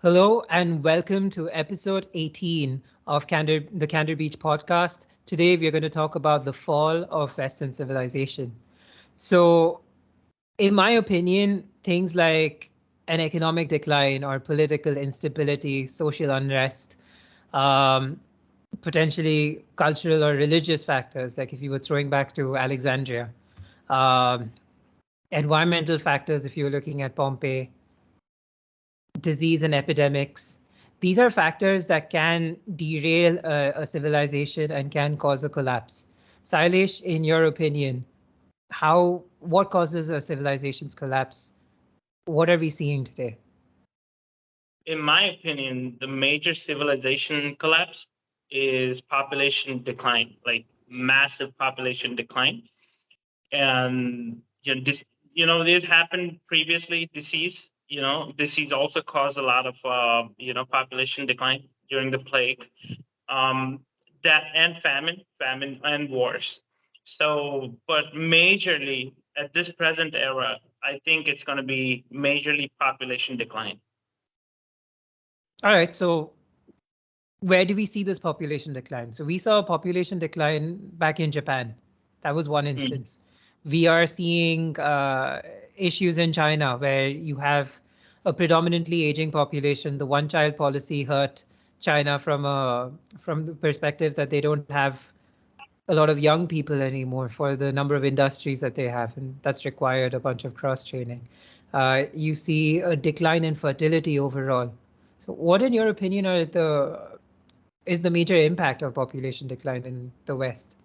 Hello and welcome to episode 18 of the Candor Beach podcast. Today we are going to talk about the fall of Western civilization. So, in my opinion, things like an economic decline or political instability, social unrest, um, potentially cultural or religious factors, like if you were throwing back to Alexandria, um, environmental factors, if you were looking at Pompeii, disease and epidemics. These are factors that can derail a civilization and can cause a collapse. Sailesh, in your opinion, what causes a civilization's collapse? What are we seeing today? In my opinion, the major civilization collapse is population decline, like massive population decline. And it happened previously. Disease also caused a lot of population decline during the plague. That and famine and wars. So, but majorly at this present era, I think it's going to be majorly population decline. All right, so where do we see this population decline? So we saw a population decline back in Japan. That was one instance. We are seeing issues in China where you have a predominantly aging population. The one-child policy hurt China from the perspective that they don't have a lot of young people anymore for the number of industries that they have, and that's required a bunch of cross-training. You see a decline in fertility overall. So what, in your opinion, is the major impact of population decline in the West?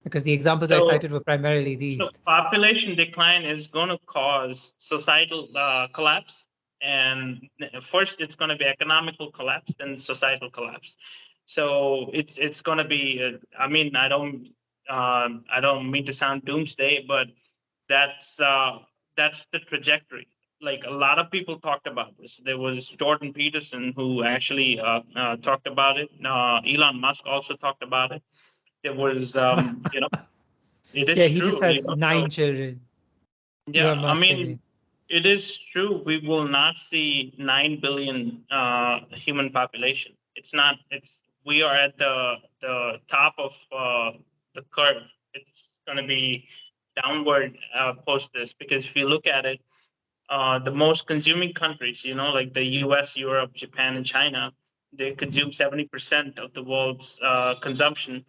Because the examples I cited were primarily these. So population decline is going to cause societal collapse. And first, it's going to be economical collapse, then societal collapse. So it's going to be. I don't mean to sound doomsday, but that's the trajectory. Like a lot of people talked about this. There was Jordan Peterson who actually talked about it. Elon Musk also talked about it. There was, it is yeah, he true. just has 9 children. Yeah, it is true. We will not see 9 billion human population. We are at the top of the curve. It's going to be downward post this, because if you look at it, the most consuming countries, like the US, Europe, Japan, and China, they consume 70% of the world's consumption,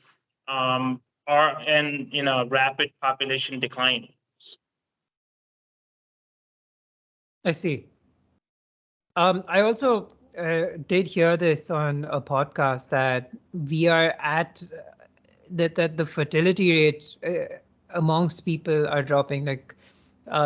are in rapid population decline. I see. I also did hear this on a podcast that we are at that the fertility rate amongst people are dropping. Like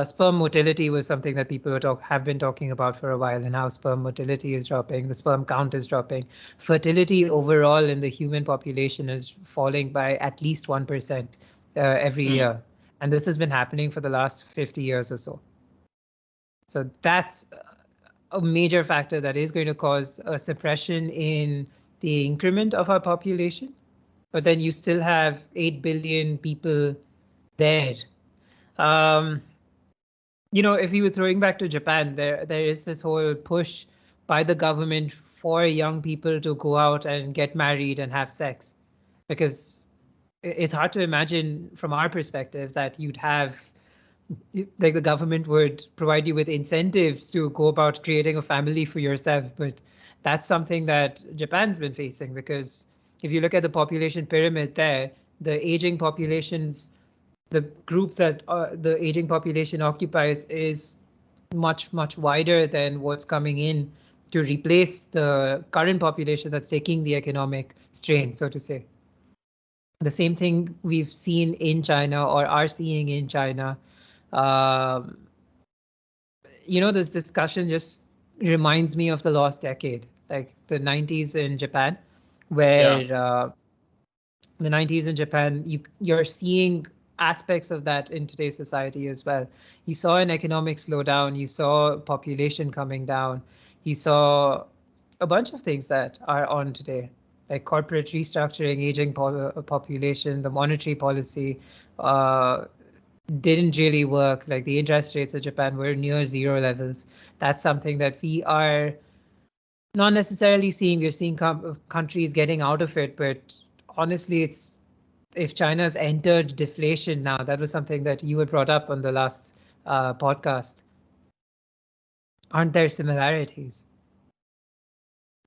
sperm motility was something that people have been talking about for a while, and how sperm motility is dropping, the sperm count is dropping. Fertility overall in the human population is falling by at least 1% every year, and this has been happening for the last 50 years or so. So that's a major factor that is going to cause a suppression in the increment of our population. But then you still have 8 billion people there. If you were throwing back to Japan, there is this whole push by the government for young people to go out and get married and have sex, because it's hard to imagine from our perspective that you'd have, like, the government would provide you with incentives to go about creating a family for yourself. But that's something that Japan's been facing, because if you look at the population pyramid there, the aging populations, the group that the aging population occupies is much, much wider than what's coming in to replace the current population that's taking the economic strain, so to say. The same thing we've seen in China, or are seeing in China. This discussion just reminds me of the lost decade, like the 90s in Japan, where the 90s in Japan, you're seeing aspects of that in today's society as well. You saw an economic slowdown, you saw population coming down, you saw a bunch of things that are on today, like corporate restructuring, aging population, the monetary policy didn't really work. Like the interest rates of Japan were near zero levels. That's something that we are not necessarily we're seeing countries getting out of it, but honestly, it's if China's entered deflation now. That was something that you had brought up on the last podcast. Aren't there similarities?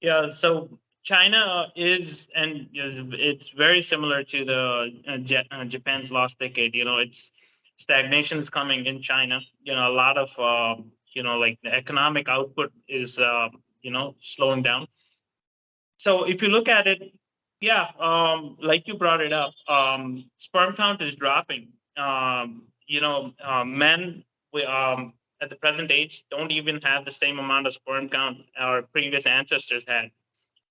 Yeah, so China is, and it's very similar to the Japan's lost decade. It's stagnation is coming in China. A lot of like the economic output is slowing down. So if you look at it, yeah, like you brought it up, sperm count is dropping. Men at the present age don't even have the same amount of sperm count our previous ancestors had.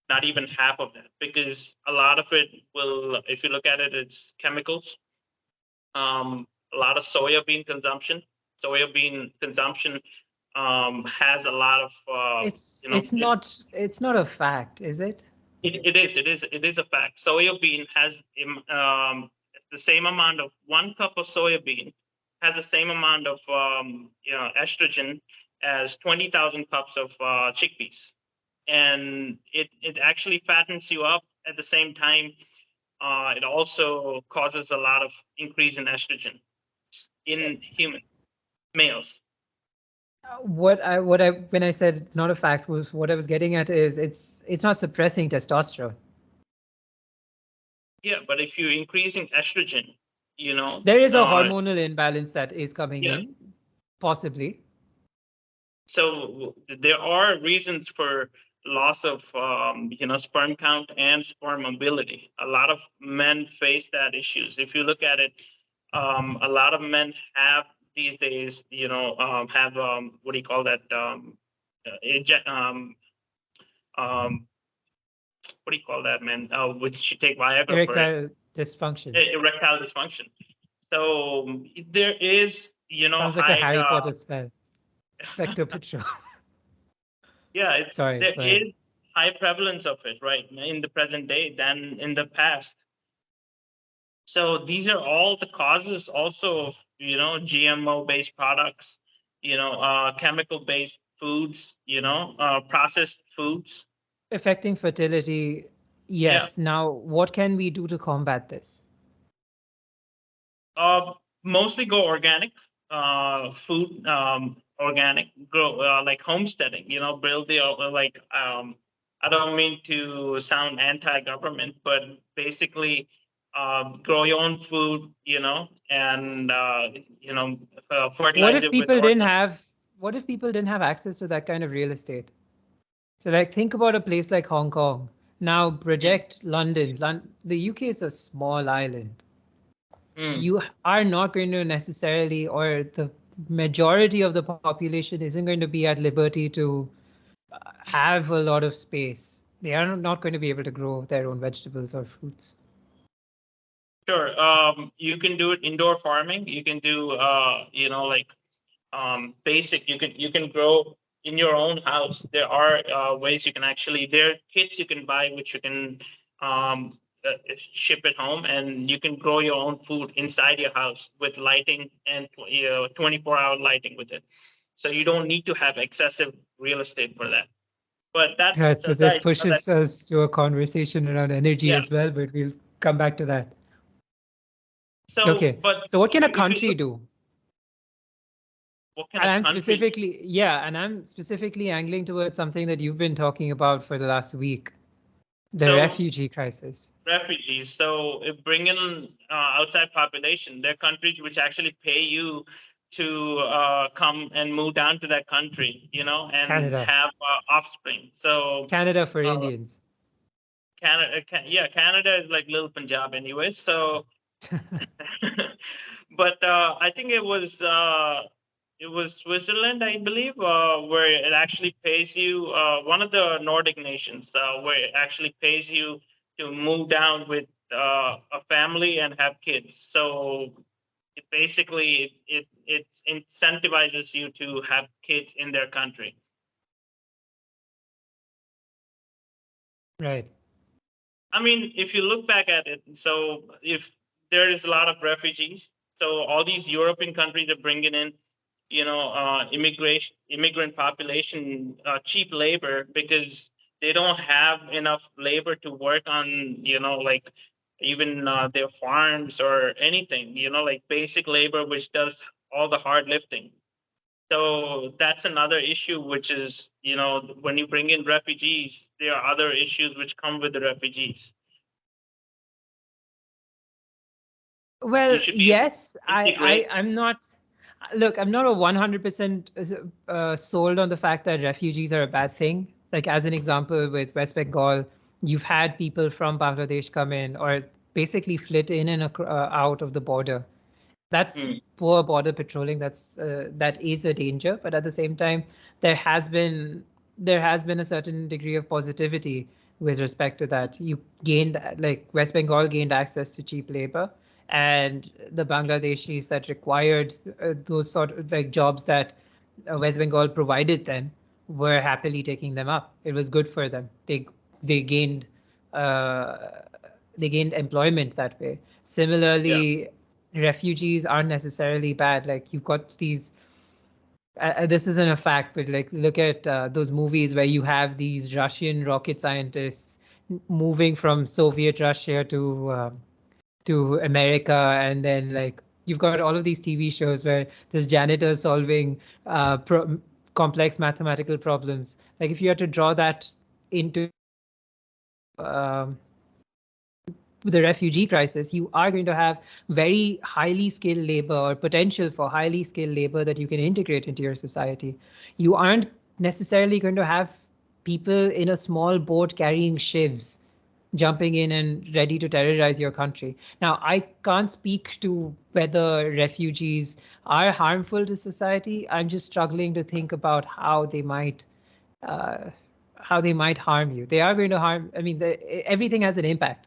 Not even half of that, because a lot of it will, if you look at it, it's chemicals. A lot of soybean consumption. Soybean consumption has a lot of. It's not a fact, is it? It is a fact. Soybean has the same amount of 1 cup of soybean has the same amount of estrogen as 20,000 cups of chickpeas, and it actually fattens you up at the same time. It also causes a lot of increase in estrogen in human males. What I when I said it's not a fact was what I was getting at is it's not suppressing testosterone. Yeah, but if you're increasing estrogen, there is a hormonal imbalance that is coming in, possibly. So there are reasons for loss of sperm count and sperm mobility. A lot of men face that issues. If you look at it, a lot of men have these days, have what do you call that? What do you call that, man? Which you take Viagra for it. Erectile dysfunction. Erectile dysfunction. So there is, sounds like a Harry Potter spell. Spectre Patrol. Yeah, there is high prevalence of it, right, in the present day than in the past. So these are all the causes also of, GMO-based products, chemical-based foods, processed foods. Affecting fertility, yes. Yeah. Now, what can we do to combat this? Mostly go organic, food, organic, grow, like homesteading, build the, I don't mean to sound anti-government, but basically grow your own food, and, fertilize what if it people with what if people didn't have access to that kind of real estate? So like think about a place like Hong Kong. Now project London. The UK is a small island. You are not going to necessarily, or the majority of the population isn't going to be at liberty to have a lot of space. They are not going to be able to grow their own vegetables or fruits. Sure. You can do it indoor farming. You can do, basic. You can grow in your own house. There are ways you can there are kits you can buy which you can ship it home, and you can grow your own food inside your house with lighting and 24-hour lighting with it. So you don't need to have excessive real estate for that. But that right, so this pushes us to a conversation around energy as well, but we'll come back to that. So okay, so what can a country do? And I'm specifically angling towards something that you've been talking about for the last week. The refugee crisis. Refugees. So if bring in outside population, there are countries which actually pay you to come and move down to that country, and Canada. have offspring. So Canada for Indians. Canada is like little Punjab anyway. So, but I think it was Switzerland, I believe, where it actually pays you, one of the Nordic nations, where it actually pays you to move down with a family and have kids. So it basically it incentivizes you to have kids in their country. Right. I mean, if you look back at it, so if there is a lot of refugees, so all these European countries are bringing in, immigrant population, cheap labor, because they don't have enough labor to work on, like even their farms or anything, like basic labor, which does all the hard lifting. So that's another issue, which is, when you bring in refugees, there are other issues which come with the refugees. You Well, should be able to yes, integrate. I'm not. Look, I'm not a 100% sold on the fact that refugees are a bad thing. Like, as an example, with West Bengal, you've had people from Bangladesh come in or basically flit in and out of the border. That's Mm, poor border patrolling. That is a danger. But at the same time, there has been a certain degree of positivity with respect to that. You gained, like, West Bengal gained access to cheap labor, and the Bangladeshis that required those sort of like jobs that West Bengal provided them were happily taking them up. It was good for them. They gained uh, they gained employment that way. yeah. Similarly, refugees aren't necessarily bad. Like, you've got these. This isn't a fact, but like, look at those movies where you have these Russian rocket scientists moving from Soviet Russia to America, and then like you've got all of these TV shows where there's janitors solving complex mathematical problems. Like, if you had to draw that into um, the refugee crisis, you are going to have very highly skilled labor or potential for highly skilled labor that you can integrate into your society. You aren't necessarily going to have people in a small boat carrying shivs jumping in and ready to terrorize your country. Now, I can't speak to whether refugees are harmful to society. I'm just struggling to think about uh, how they might harm you. They are going to harm. I mean, everything has an impact.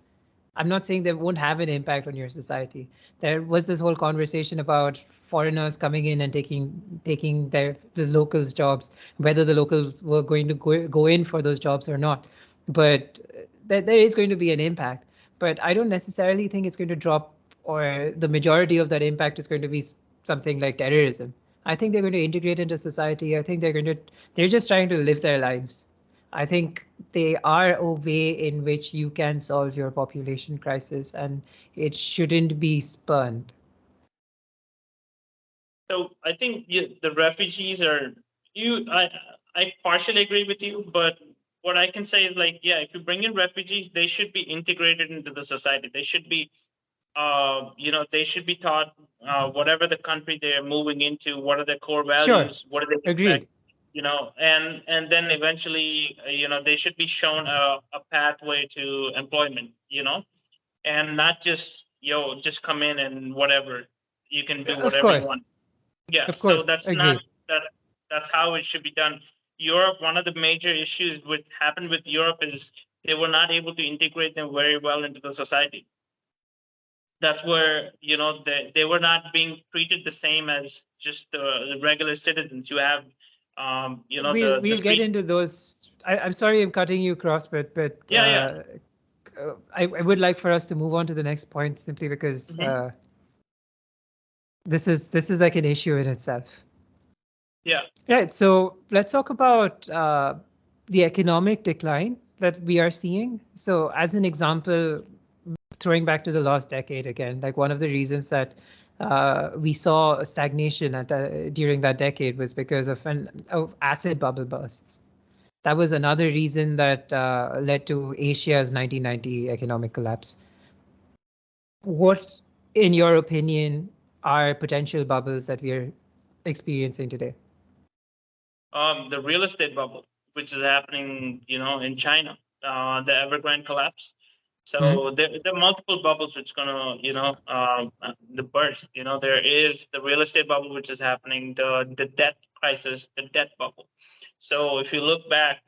I'm not saying they won't have an impact on your society. There was this whole conversation about foreigners coming in and taking the locals' jobs, whether the locals were going to go in for those jobs or not. But there is going to be an impact. But I don't necessarily think it's going to drop, or the majority of that impact is going to be something like terrorism. I think they're going to integrate into society. I think they're just trying to live their lives. I think they are a way in which you can solve your population crisis, and it shouldn't be spurned. So I think the refugees are you. I partially agree with you, but what I can say is, like, yeah, if you bring in refugees, they should be integrated into the society. They should be they should be taught whatever the country they're moving into, what are their core Sure, values, what do they expect, agreed. and then eventually, they should be shown a pathway to employment, and not just just come in and whatever you can do Of whatever you course, want. Yeah, of so course, that's not agreed. that that's how it should be done. Europe, one of the major issues which happened with Europe is they were not able to integrate them very well into the society. That's where they were not being treated the same as just the regular citizens. You have the We'll get free. into those. I'm sorry I'm cutting you across, but Yeah, yeah. I would like for us to move on to the next point simply because Hmm. this is like an issue in itself. Yeah. Right. So let's talk about the economic decline that we are seeing. So, as an example, throwing back to the last decade again, like one of the reasons that we saw a stagnation during that decade was because of acid bubble bursts. That was another reason that led to Asia's 1990 economic collapse. What, in your opinion, are potential bubbles that we are experiencing today? The real estate bubble, which is happening, in China, the Evergrande collapse. Hmm. So there are multiple bubbles which gonna, the burst. There is the real estate bubble which is happening, the debt crisis, the debt bubble. So if you look back,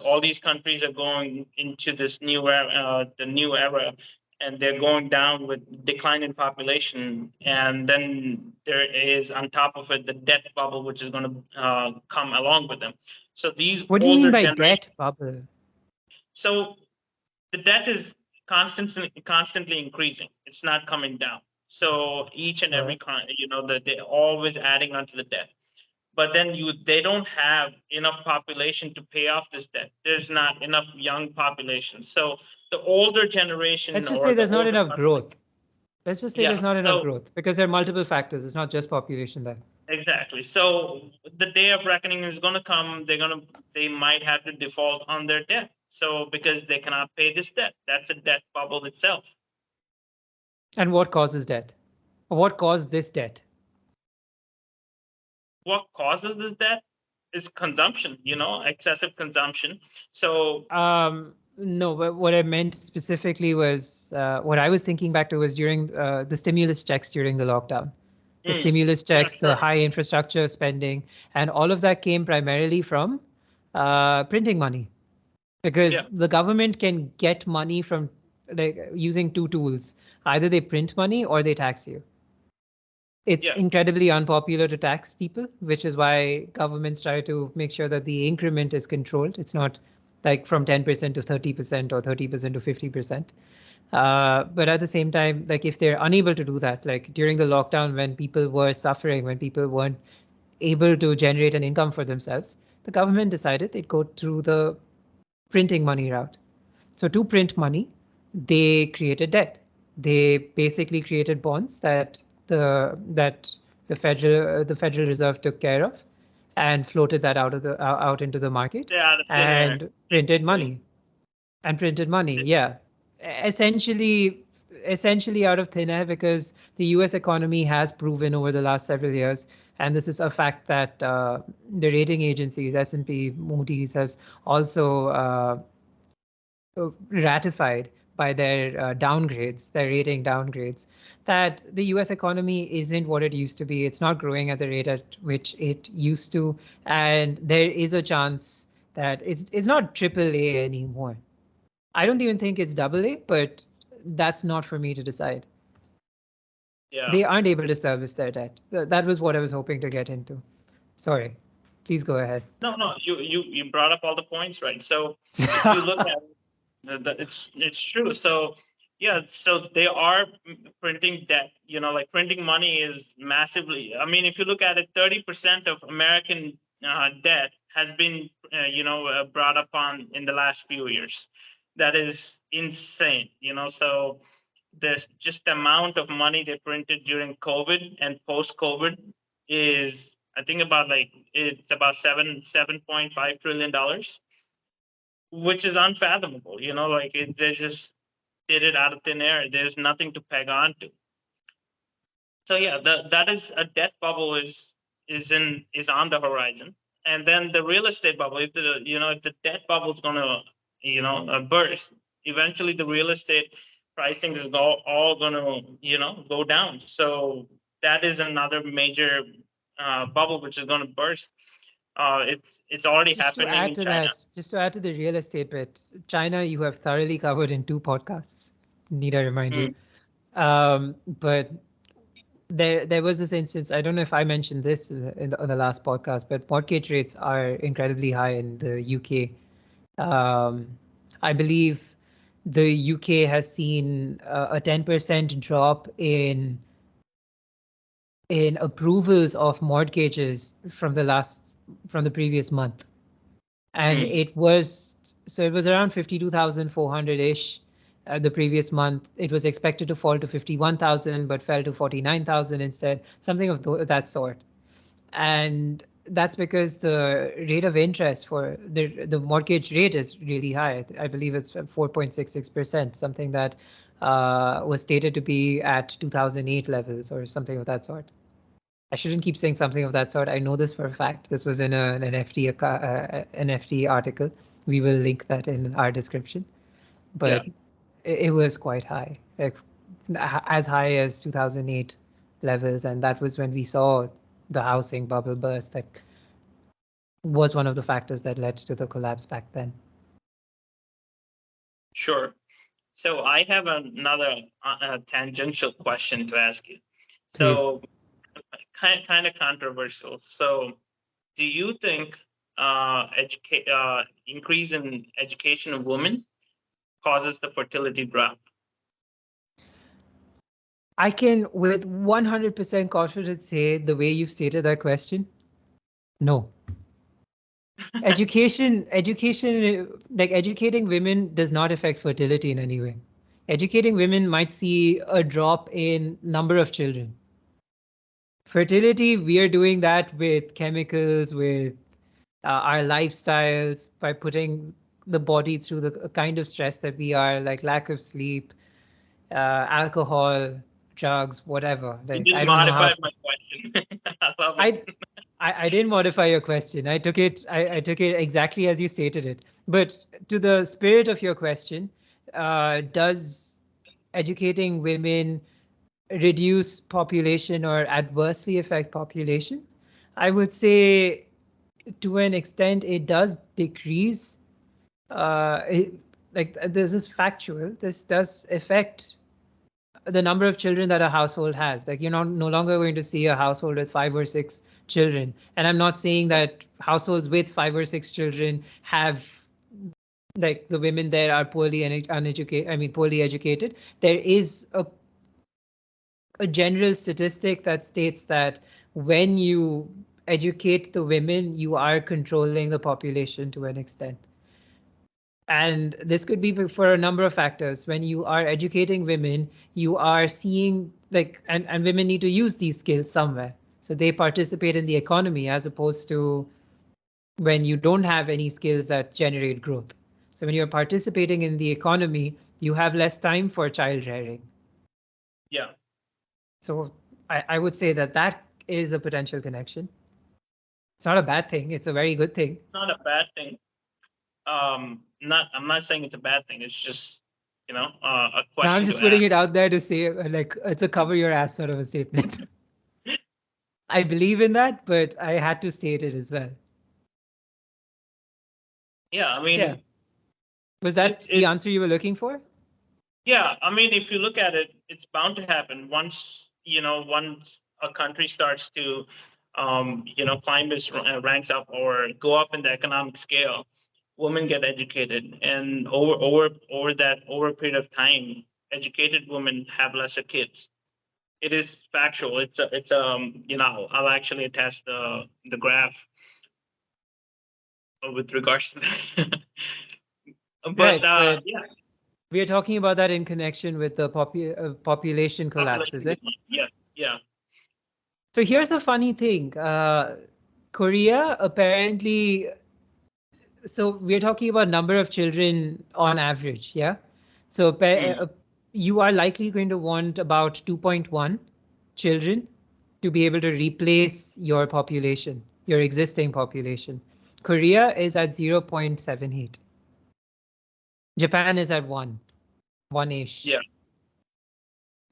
all these countries are going into this new era, the new era, and they're going down with decline in population, and then there is on top of it the debt bubble which is going to come along with them. So these What do you mean older by generations, debt bubble? so the debt is constantly increasing, it's not coming down. So each and Uh, every they're always adding onto the debt. but then they don't have enough population to pay off this debt. There's not enough young population. So the older generation Let's just or say the there's not older enough population, growth. Let's just say yeah. there's not enough So growth because there are multiple factors. It's not just population there. exactly. So the day of reckoning is going to come. They might have to default on their debt. So because they cannot pay this debt, that's a debt bubble itself. And what causes debt? Or what caused this debt? What causes this debt is consumption, excessive consumption. So No, but what I meant specifically was what I was thinking back to was during the stimulus checks during the lockdown. The stimulus yeah, checks, the sure. high infrastructure spending, and all of that came primarily from printing money. Because Yeah. the government can get money from like using two tools. Either they print money or they tax you. It's Yeah. incredibly unpopular to tax people, which is why governments try to make sure that the increment is controlled. It's not like from 10% to 30% or 30% to 50%. But at the same time, like if they're unable to do that, like during the lockdown when people were suffering, when people weren't able to generate an income for themselves, the government decided they'd go through the printing money route. So to print money, they created debt. They basically created bonds that the Federal Reserve took care of and floated that out into the market They're out of thin air. and printed money. And printed money, yeah. Essentially essentially out of thin air because the US economy has proven over the last several years, and this is a fact that the rating agencies, S&P, Moody's, has also ratified by their downgrades, their rating downgrades, that the US economy isn't what it used to be. It's not growing at the rate at which it used to. And there is a chance that it's not AAA anymore. I don't even think it's AA, but that's not for me to decide. Yeah. They aren't able to service their debt. That was what I was hoping to get into. Sorry. Please go ahead. No, you brought up all the points, right? So if you look at it's true. So yeah, so they are printing debt. Like printing money is massively. I mean, if you look at it, 30% of American debt has been brought upon in the last few years. That is insane. So there's just the amount of money they printed during COVID and post-COVID is, I think, it's about $7.5 trillion, which is unfathomable. They just did it out of thin air. There's nothing to peg on to. So yeah, that is a debt bubble is on the horizon. And then the real estate bubble, if the debt bubble is gonna burst, eventually the real estate pricing is all gonna go down. So that is another major bubble which is gonna burst. It's already happening in China. Just to add to the real estate bit, China you have thoroughly covered in 2 podcasts. Need I remind you? But there was this instance. I don't know if I mentioned this on the last podcast, but mortgage rates are incredibly high in the UK. I believe the UK has seen a 10% drop in approvals of mortgages from the previous month, and it was around 52,400-ish the previous month. It was expected to fall to 51,000 but fell to 49,000 instead, something of that sort. And that's because the rate of interest for the mortgage rate is really high. I believe it's 4.66%, something that was stated to be at 2008 levels or something of that sort. I shouldn't keep saying something of that sort. I know this for a fact. This was in an FT article. We will link that in our description. But it was quite high, like as high as 2008 levels, and that was when we saw the housing bubble burst. That was one of the factors that led to the collapse back then. Sure. So I have another tangential question to ask you. So kind of controversial. So do you think increase in education of women causes the fertility drop? I can with 100% confidence say the way you've stated that question, No. Education, like educating women does not affect fertility in any way. Educating women might see a drop in number of children. Fertility, we are doing that with chemicals, with our lifestyles, by putting the body through the kind of stress that we are, like lack of sleep, alcohol, drugs, whatever. You Like, I didn't don't know modify how. my question. I love it. I I didn't modify your question. I took it exactly as you stated it. But to the spirit of your question, does educating women reduce population or adversely affect population? I would say to an extent it does decrease. Like this is factual. This does affect the number of children that a household has. Like you're not no longer going to see a household with 5 or 6 children. And I'm not saying that households with 5 or 6 children have, like, the women there are poorly and uneducated. I mean, poorly educated. There is a general statistic that states that when you educate the women, you are controlling the population to an extent. And this could be for a number of factors. When you are educating women, you are seeing, like, and women need to use these skills somewhere. So they participate in the economy, as opposed to when you don't have any skills that generate growth. So when you're participating in the economy, you have less time for child rearing. Yeah. So I would say that that is a potential connection. It's not a bad thing. It's a very good thing. Not a bad thing. I'm not saying it's a bad thing. It's just, a Now I'm question just to putting ask. it out there to say, like, it's a cover your ass sort of a statement. I believe in that, but I had to state it as well. Yeah, I Yeah. mean, Was that the answer you were looking for? yeah, I mean, if you look at it, it's bound to happen once, once a country starts to, climb its ranks up or go up in the economic scale. Women get educated, and over a period of time, educated women have lesser kids. It is factual. I'll actually attach the graph with regards to that. But Right, but yeah, we are talking about that in connection with the population collapse, is population it? decline. Yeah, yeah. So here's a funny thing. Korea apparently, so we're talking about number of children on average, yeah? So you are likely going to want about 2.1 children to be able to replace your population, your existing population. Korea is at 0.78. Japan is at 1-ish. Yeah.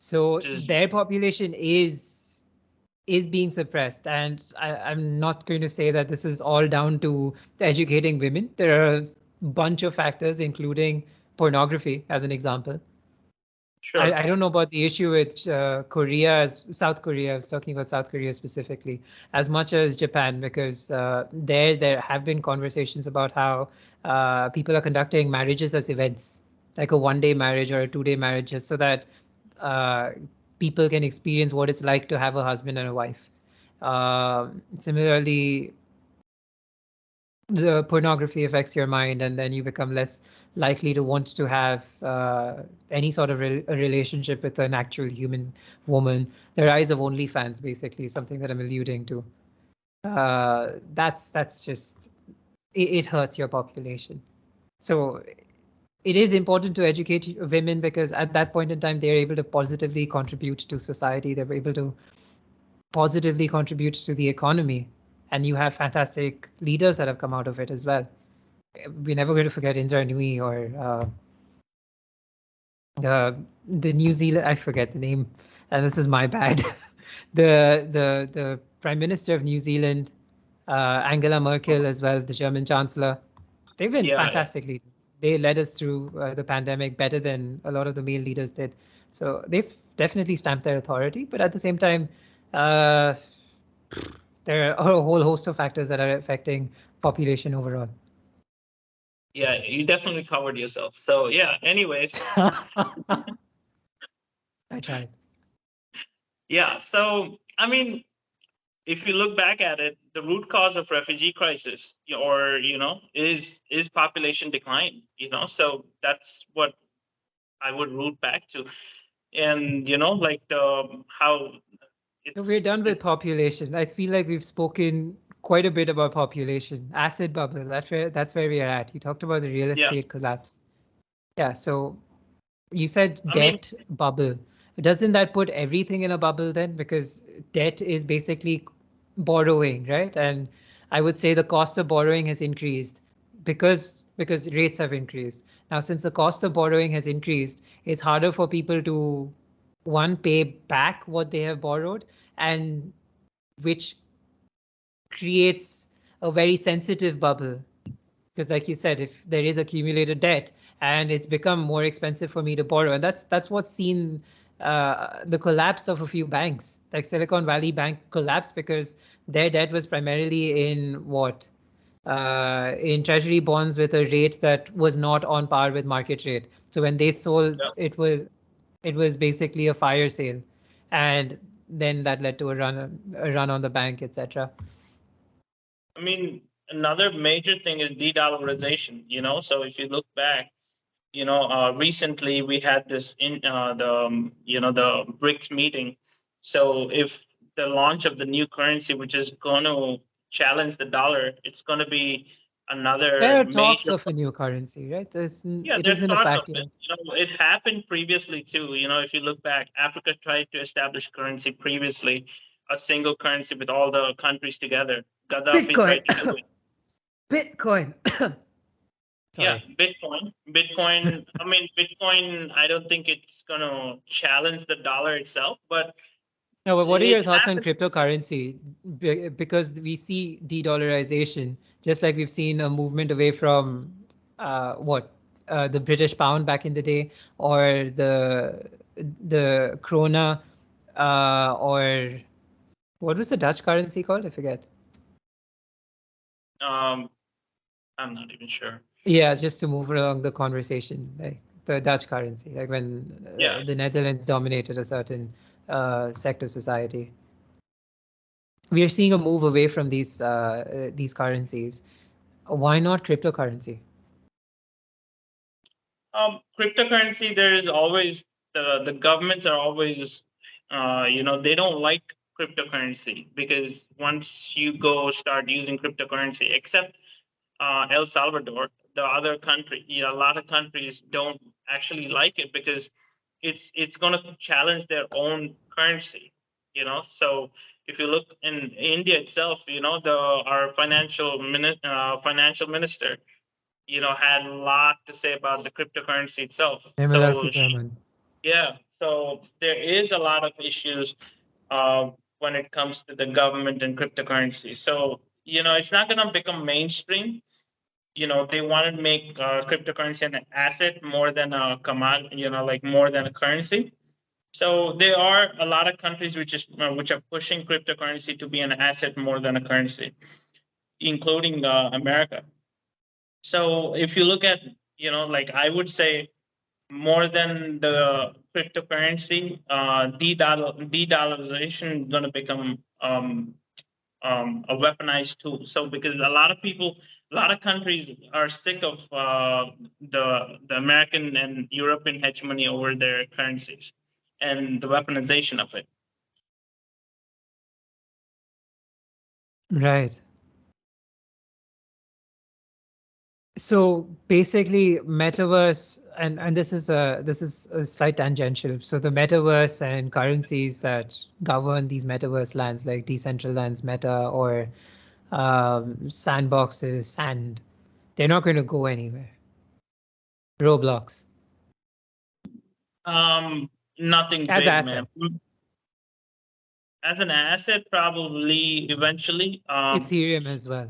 So Just their population is being suppressed. And I'm not going to say that this is all down to educating women. There are a bunch of factors, including pornography, as an example. sure. I don't know about the issue with Korea, South Korea. I was talking about South Korea specifically, as much as Japan, because there have been conversations about how people are conducting marriages as events, like a 1-day marriage or a 2-day marriage, just so that uh, people can experience what it's like to have a husband and a wife. Similarly, the pornography affects your mind, and then you become less likely to want to have any sort of a relationship with an actual human woman. The rise of OnlyFans, basically, something that I'm alluding to. That's just it hurts your population. So it is important to educate women, because at that point in time they're able to positively contribute to society. They're able to positively contribute to the economy, and you have fantastic leaders that have come out of it as well. We're never going to forget Indra Nui, or the New Zealand, I forget the name, and this is my bad. The Prime Minister of New Zealand, Angela Merkel, as well, the German Chancellor. They've been Yeah. fantastic leaders. They led us through the pandemic better than a lot of the male leaders did. So they've definitely stamped their authority, but at the same time, uh, there are a whole host of factors that are affecting population overall. Yeah, you definitely covered yourself. So yeah, anyways. I tried. Yeah, so I mean, if you look back at it, the root cause of refugee crisis, or is population decline. So that's what I would root back to, and like the how No, we're done with it's population. I feel like we've spoken quite a bit about population. Asset bubble, that's where we are at. You talked about the real yeah. estate collapse. Yeah, so you said I mean, debt bubble. Doesn't that put everything in a bubble then? Because debt is basically borrowing, right? And I would say the cost of borrowing has increased because rates have increased. Now, since the cost of borrowing has increased, it's harder for people to one pay back what they have borrowed, and which creates a very sensitive bubble. Because like you said, if there is accumulated debt and it's become more expensive for me to borrow, and that's what's seen the collapse of a few banks, like Silicon Valley Bank collapsed because their debt was primarily in what? In treasury bonds with a rate that was not on par with market rate. So when they sold, yeah. it was basically a fire sale, and then that led to a run on the bank, etc. I mean, another major thing is de-dollarization. So if you look back, recently we had this in the BRICS meeting. So if the launch of the new currency, which is going to challenge the dollar, it's going to be There another are talks major. of a new currency, right? Yeah, It there's isn't a thoughts of fact it. yet. It happened previously too. If you look back, Africa tried to establish currency previously, a single currency with all the countries together. Gaddafi Bitcoin. tried to do it. Bitcoin. Yeah, Sorry. Bitcoin. Bitcoin. I mean, Bitcoin. I don't think it's gonna challenge the dollar itself, but Now, what are it your thoughts on happened. cryptocurrency? Because we see de-dollarization, just like we've seen a movement away from the British pound back in the day, or the krona, or what was the Dutch currency called? I forget. Um, I'm not even sure. Yeah, just to move along the conversation, like the Dutch currency, like when Yeah. the Netherlands dominated a certain sect of society. We are seeing a move away from these currencies. Why not cryptocurrency? Cryptocurrency. There is always the governments are always, they don't like cryptocurrency because once you go start using cryptocurrency, except El Salvador, the other country, a lot of countries don't actually like it because it's going to challenge their own currency. So if you look in India itself, our financial minister, had a lot to say about the cryptocurrency itself. Nirmala So Sitharaman. yeah, so there is a lot of issues uh, when it comes to the government and cryptocurrency. So it's not going to become mainstream. They want to make cryptocurrency an asset more than a commodity, like more than a currency. So there are a lot of countries which are pushing cryptocurrency to be an asset more than a currency, including America. So if you look at, like I would say more than the cryptocurrency, de-dollarization is going to become a weaponized tool. So because a lot of countries are sick of the American and European hegemony over their currencies and the weaponization of it. Right. So basically, metaverse, and this is a slight tangential. So the metaverse and currencies that govern these metaverse lands, like Decentraland's Meta or Sandbox's Sand, they're not going to go anywhere. Roblox Nothing as big, man. assets, As an asset, probably eventually, Ethereum as well.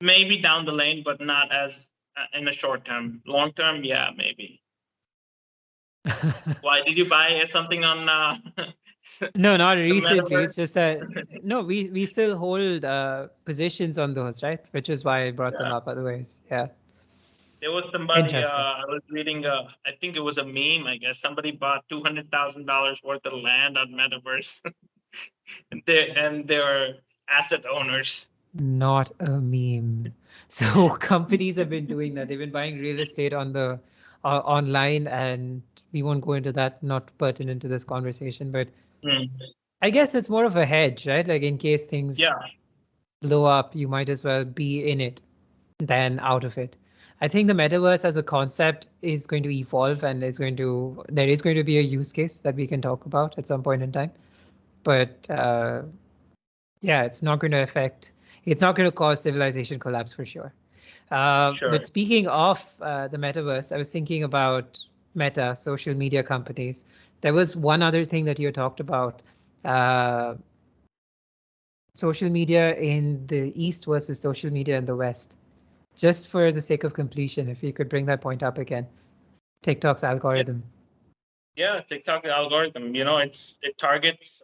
maybe down the lane, but not as in the short term. Long term, yeah, maybe. Why did you buy something on No, not the recently. metaverse? It's just that no, we still hold positions on those, right? Which is why I brought them Yeah. up. Otherwise, yeah, There was somebody interesting. I was reading. I think it was a meme. I guess somebody bought $200,000 worth of land on Metaverse. they're asset owners. Not a meme. So companies have been doing that. They've been buying real estate on the online, and we won't go into that, not pertinent to this conversation, but Mm. I guess it's more of a hedge, right? Like in case things Yeah, blow up, you might as well be in it than out of it. I think the metaverse as a concept is going to evolve, and there is going to be a use case that we can talk about at some point in time. But yeah, it's not going to cause civilization collapse for sure. sure. But speaking of the metaverse, I was thinking about Meta, social media companies. There was one other thing that you talked about. Social media in the East versus social media in the West. Just for the sake of completion, if you could bring that point up again. TikTok's algorithm. Yeah, TikTok algorithm, it targets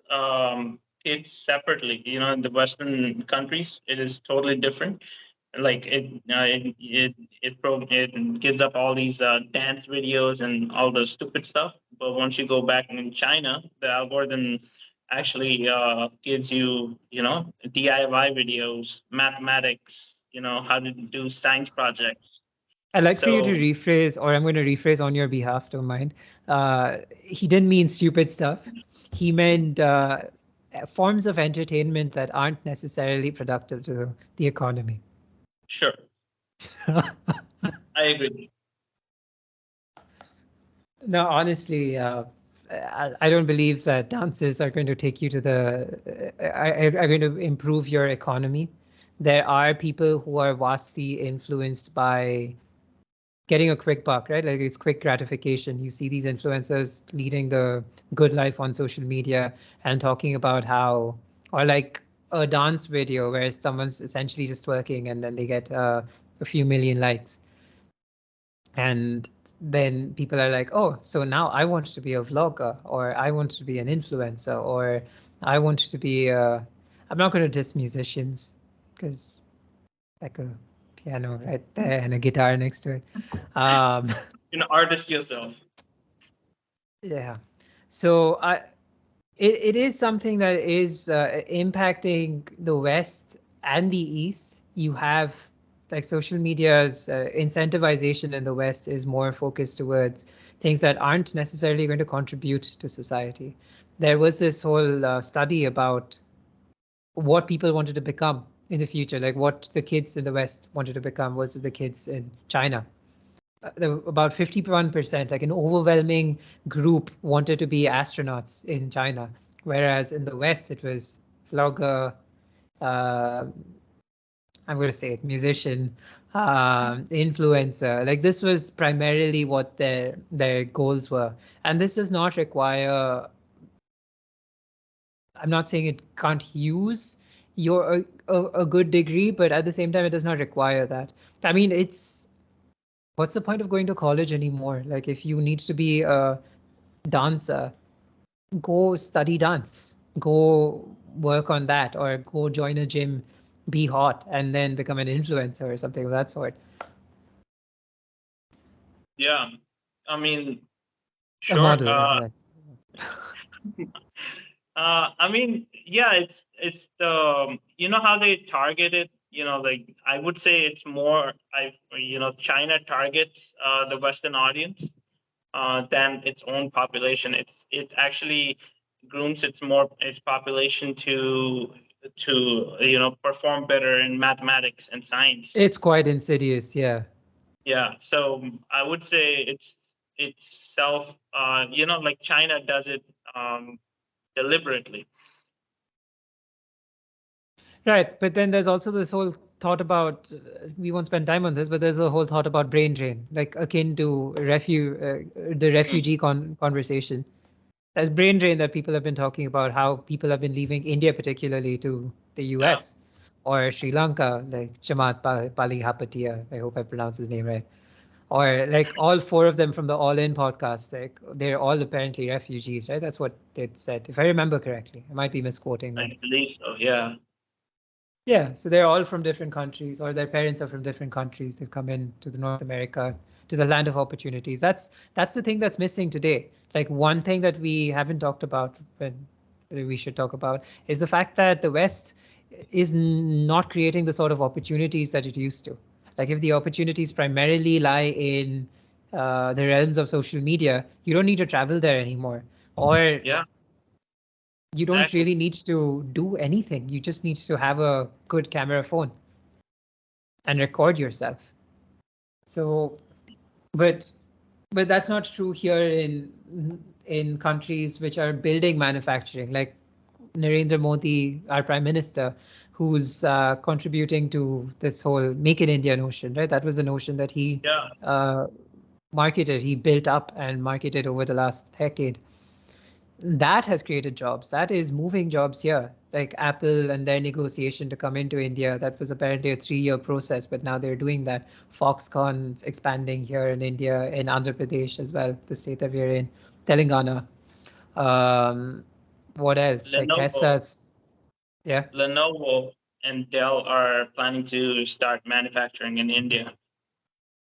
kids separately. In the Western countries, it is totally different. Like it gives up all these dance videos and all the stupid stuff. But once you go back in China, the algorithm actually gives you, DIY videos, mathematics, how to do science projects. I'd like for you to So rephrase, or I'm going to rephrase on your behalf, don't mind. He didn't mean stupid stuff. He meant forms of entertainment that aren't necessarily productive to the economy. sure, I agree. No, honestly, I don't believe that dances are going to take you to are going to improve your economy. There are people who are vastly influenced by getting a quick buck, right? Like it's quick gratification. You see these influencers leading the good life on social media and talking about how, or like a dance video where someone's essentially just twerking and then they get a few million likes. And then people are like, oh, so now I want to be a vlogger, or I want to be an influencer, or I want to be I'm not going to diss musicians because like a piano right there and a guitar next to it. Artist yourself. Yeah. So it is something that is impacting the West and the East. You have like social media's incentivization in the West is more focused towards things that aren't necessarily going to contribute to society. There was this whole study about what people wanted to become in the future, like what the kids in the West wanted to become versus the kids in China. About 51%, like an overwhelming group, wanted to be astronauts in China, whereas in the West it was vlogger, uh, I'm going to say it, musician, influencer. Like this was primarily what their goals were, and this does not require. I'm not saying it can't use your a good degree, but at the same time, it does not require that. I mean, what's the point of going to college anymore? Like if you need to be a dancer, go study dance, go work on that, or go join a gym, be hot, and then become an influencer or something of that sort. Yeah, I mean, A sure. model, right? I mean, yeah, it's the how they target it. Like I would say it's more China targets the Western audience than its own population. It actually grooms its population to perform better in mathematics and science. It's quite insidious, yeah. Yeah, so I would say it's self. Like China does it deliberately. Right, but then there's also this whole thought about we won't spend time on this, but there's a whole thought about brain drain, like akin to the refugee conversation. There's brain drain that people have been talking about, how people have been leaving India particularly to the Yeah. US or Sri Lanka, like Chamath Palihapitiya, I hope I pronounced his name right. Or like all four of them from the All In podcast, like they're all apparently refugees, right? That's what they said, if I remember correctly. I might be misquoting that. I believe so. Yeah. Yeah, so they're all from different countries, or their parents are from different countries. They've come in to the North America, to the land of opportunities. That's the thing that's missing today. Like one thing that we haven't talked about when we should talk about is the fact that the West is not creating the sort of opportunities that it used to. Like if the opportunities primarily lie in the realms of social media, you don't need to travel there anymore, or Yeah, you don't exactly. really need to do anything. You just need to have a good camera phone and record yourself. So, but but that's not true here in countries which are building manufacturing, like Narendra Modi, our prime minister, who's contributing to this whole Make in India notion, right? That was the notion that he Yeah, uh, marketed, he built up and marketed over the last decade. That has created jobs. That is moving jobs here, like Apple and their negotiation to come into India. That was apparently a 3-year process, but now they're doing that. Foxconn's expanding here in India, in Andhra Pradesh as well, the state that we're in, Telangana. Um, what else? Like Lenovo, Tesla's, yeah. Lenovo and Dell are planning to start manufacturing in India.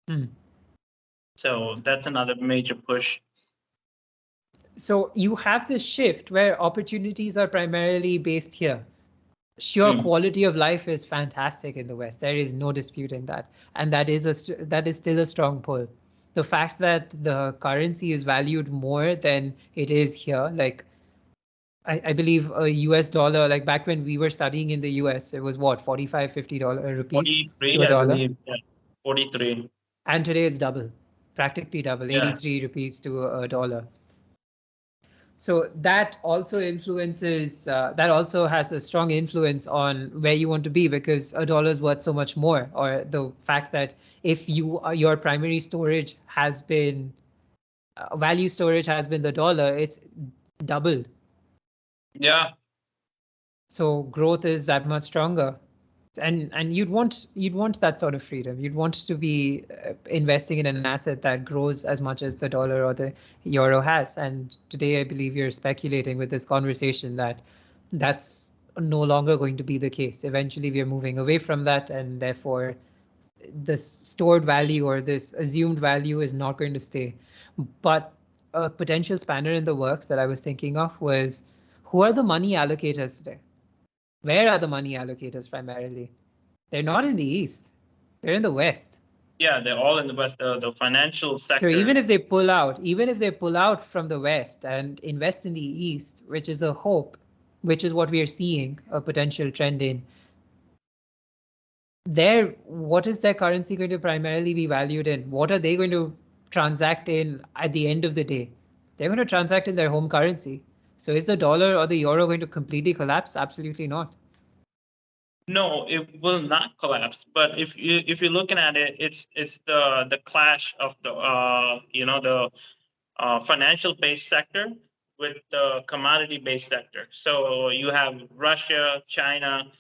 Hmm. So that's another major push. So you have this shift where opportunities are primarily based here. Sheer quality of life is fantastic in the West. There is no disputing that, and that is still a strong pull. The fact that the currency is valued more than it is here, like I believe a US dollar, like back when we were studying in the US, it was what, 45, $50 rupees to 43, a I dollar, believe. Yeah, 43. and today it's double, practically double, Yeah. 83 rupees to a dollar. So that also influences, that also has a strong influence on where you want to be, because a dollar is worth so much more. Or the fact that if your primary storage has been, value storage has been the dollar, it's doubled. Yeah. So growth is that much stronger. And you'd want that sort of freedom. You'd want to be investing in an asset that grows as much as the dollar or the euro has. And today I believe you're speculating with this conversation that that's no longer going to be the case. Eventually we are moving away from that, and therefore this stored value or this assumed value is not going to stay. But a potential spanner in the works that I was thinking of was, who are the money allocators today? Where are the money allocators primarily? They're not in the East. They're in the West. Yeah, they're all in the West. The financial So sector. even if they pull out from the West and invest in the East, which is a hope, which is what we are seeing a potential trend in, what is their currency going to primarily be valued in? What are they going to transact in at the end of the day? They're going to transact in their home currency. So is the dollar or the euro going to completely collapse? Absolutely not. No, it will not collapse. But if you're looking at it, it's the clash of the the financial based sector with the commodity based sector. So you have Russia, China.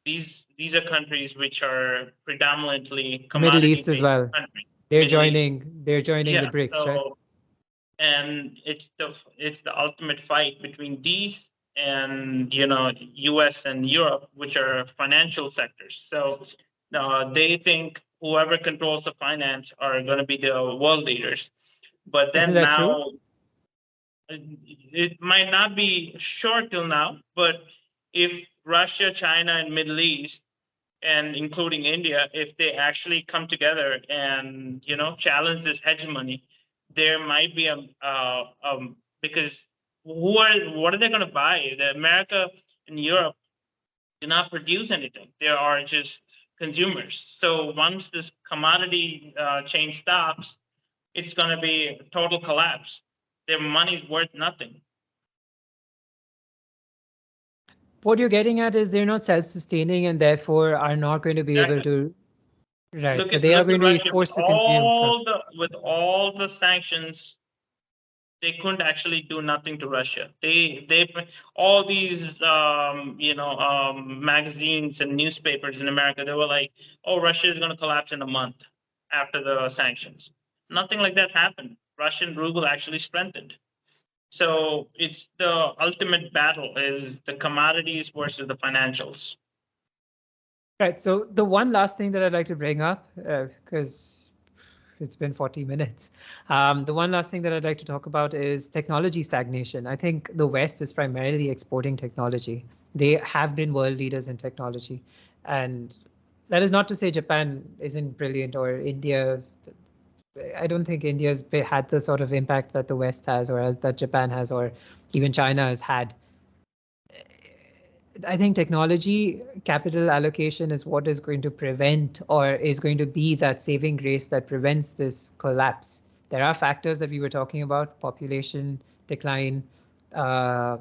These are countries which are predominantly Middle commodity East as based well. countries. They're Middle East. joining the Yeah. BRICS, right? So and it's the ultimate fight between these and US and Europe, which are financial sectors. So they think whoever controls the finance are going to be the world leaders. But Isn't then that true? now it might not be sure till now, but if Russia, China, and Middle East, and including India, if they actually come together and challenge this hegemony, there might be because what are they going to buy? The America and Europe do not produce anything. They are just consumers. So once this commodity chain stops, it's going to be a total collapse. Their money's worth nothing. What you're getting at is they're not self-sustaining and therefore are not going to be able Exactly. to, right? Look So at they are look at going to be Russia forced to consume from. with all the sanctions. They couldn't actually do nothing to Russia. They all these magazines and newspapers in America, they were like, oh, Russia is going to collapse in a month after the sanctions. Nothing like that happened. Russian ruble actually strengthened. So it's the ultimate battle is the commodities versus the financials. Right. So the one last thing that I'd like to bring up, because it's been 40 minutes. The one last thing that I'd like to talk about is technology stagnation. I think the West is primarily exporting technology. They have been world leaders in technology. And that is not to say Japan isn't brilliant or India. I don't think India's had the sort of impact that the West has or that Japan has or even China has had. I think technology capital allocation is what is going to prevent or is going to be that saving grace that prevents this collapse. There are factors that we were talking about: population decline, the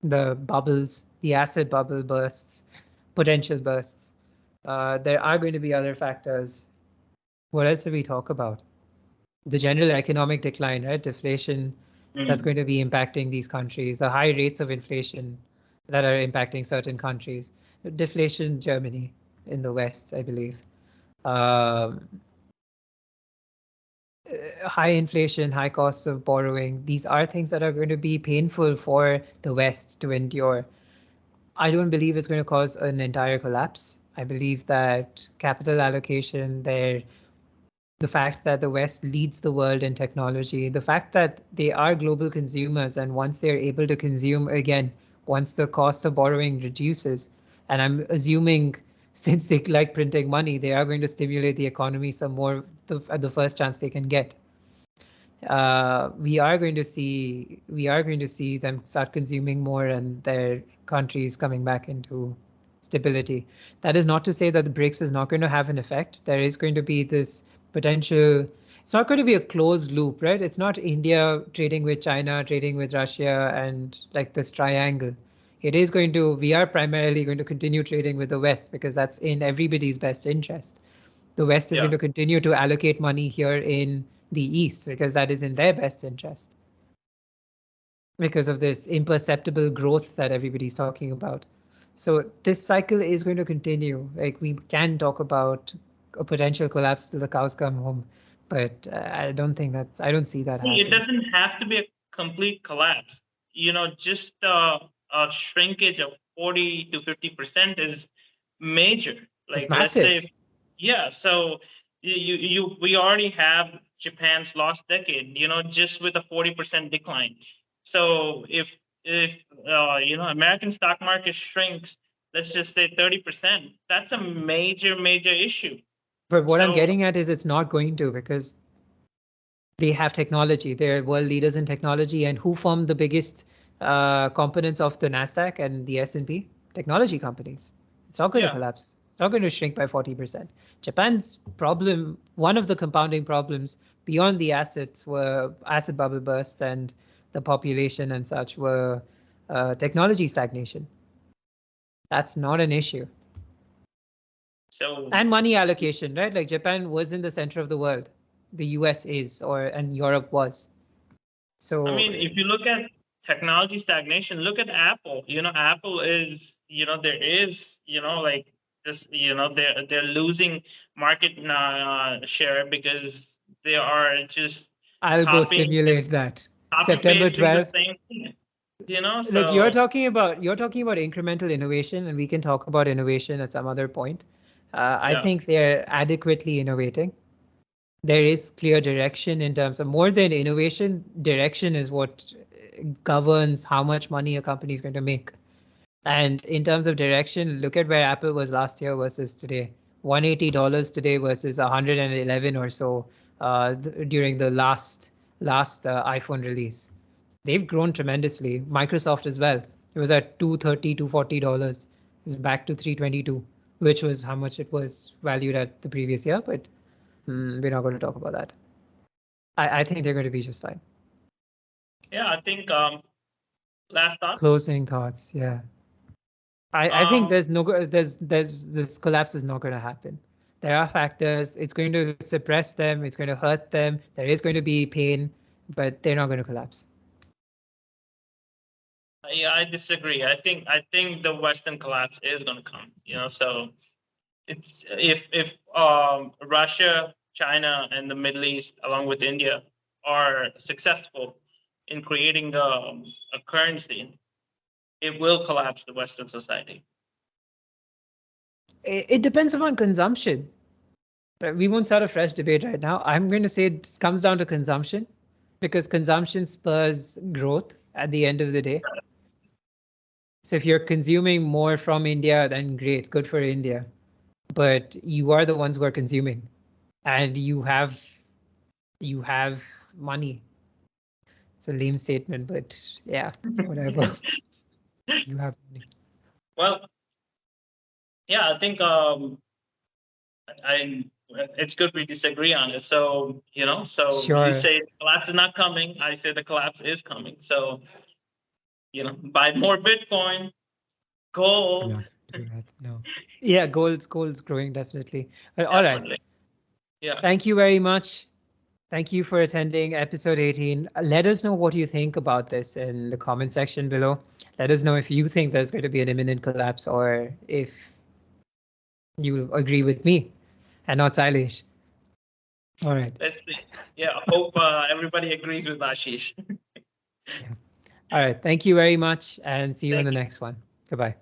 bubbles, the asset bubble bursts, potential bursts. There are going to be other factors. What else did we talk about? The general economic decline, right? Deflation, that's going to be impacting these countries. The high rates of inflation that are impacting certain countries. Deflation, Germany in the West, I believe. High inflation, high costs of borrowing. These are things that are going to be painful for the West to endure. I don't believe it's going to cause an entire collapse. I believe that capital allocation, the fact that the West leads the world in technology, the fact that they are global consumers, and once they're able to consume again, once the cost of borrowing reduces, and I'm assuming since they like printing money, they are going to stimulate the economy some more at the first chance they can get. We are going to see them start consuming more and their countries coming back into stability. That is not to say that the BRICS is not going to have an effect. There is going to be this potential. It's not going to be a closed loop, right? It's not India trading with China, trading with Russia, and like this triangle. We are primarily going to continue trading with the West because that's in everybody's best interest. The West is going to continue to allocate money here in the East because that is in their best interest because of this imperceptible growth that everybody's talking about. So this cycle is going to continue. Like, we can talk about a potential collapse till the cows come home, but I don't see that happening. It doesn't have to be a complete collapse. Just a shrinkage of 40 to 50% is major. Like, it's massive. Let's say, yeah. So we already have Japan's lost decade. Just with a 40% decline. So if American stock market shrinks, let's just say 30%, that's a major issue. But what I'm getting at is it's not going to, because they have technology. They're world leaders in technology. And who formed the biggest components of the NASDAQ and the S&P? Technology companies. It's not going to collapse. It's not going to shrink by 40%. Japan's problem, one of the compounding problems beyond the asset bubble burst and the population and such, were technology stagnation. That's not an issue. And money allocation, right? Like, Japan was in the center of the world. The US is, and Europe was. So I mean, if you look at technology stagnation, look at Apple. Apple is, there is, like this, they're losing market share because they are just. I'll go stimulate that. September 12th. So, like, you're talking about incremental innovation, and we can talk about innovation at some other point. I think they're adequately innovating. There is clear direction in terms of, more than innovation, direction is what governs how much money a company is going to make. And in terms of direction, look at where Apple was last year versus today. $180 today versus 111 or so during the last iPhone release. They've grown tremendously. Microsoft as well. It was at $230, $240. It's back to $322, which was how much it was valued at the previous year. But we're not going to talk about that. I think they're going to be just fine. Yeah, I think last thoughts. Closing thoughts. Yeah. I think this collapse is not going to happen. There are factors. It's going to suppress them. It's going to hurt them. There is going to be pain, but they're not going to collapse. Yeah, I disagree. I think the Western collapse is going to come. So it's if Russia, China, and the Middle East, along with India, are successful in creating a currency, it will collapse the Western society. It depends upon consumption. But we won't start a fresh debate right now. I'm going to say it comes down to consumption, because consumption spurs growth at the end of the day. So if you're consuming more from India, then great, good for India. But you are the ones who are consuming, and you have money. It's a lame statement, but yeah, whatever. You have money. Well, yeah, I think I it's good we disagree on it. So so you Sure. say the collapse is not coming. I say the collapse is coming. So buy more Bitcoin, I'm gold, not gonna do that. No. Yeah, gold's growing definitely. But all right. definitely. Yeah. Thank you very much. Thank you for attending episode 18. Let us know what you think about this in the comment section below. Let us know if you think there's going to be an imminent collapse, or if you agree with me and not Sailesh. All right. Let's see. Yeah. I hope everybody agrees with Ashish. Yeah. All right. Thank you very much, and see you in Thank the you. next one. Goodbye.